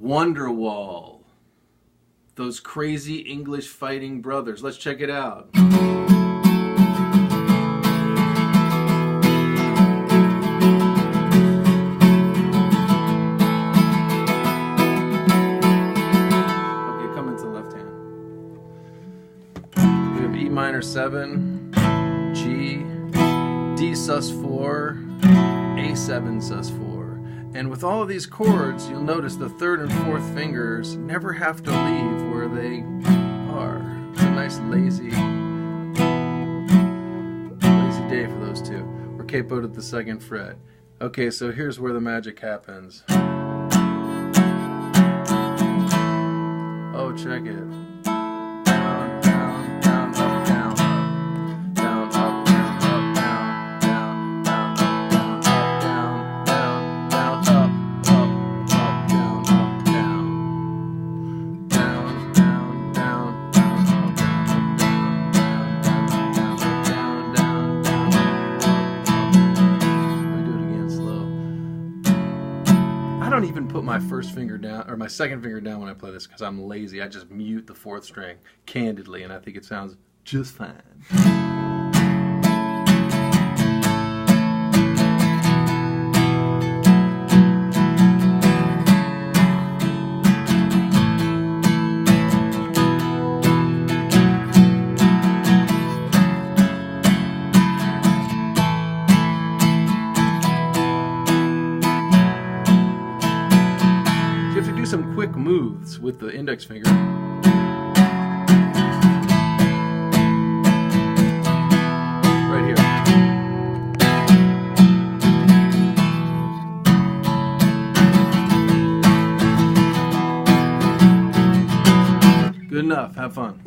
Wonderwall. Those crazy English fighting brothers. Let's check it out. E minor 7, G, D sus4, A7 sus4. And with all of these chords, you'll notice the third and fourth fingers never have to leave where they are. It's a nice lazy day for those two. We're capoed at the 2nd fret. Okay, so here's where the magic happens. Oh, check it. I don't even put my first finger down, or my second finger down when I play this because I'm lazy. I just mute the 4th string candidly, and I think it sounds just fine. Some quick moves with the index finger. Right here. Good enough. Have fun.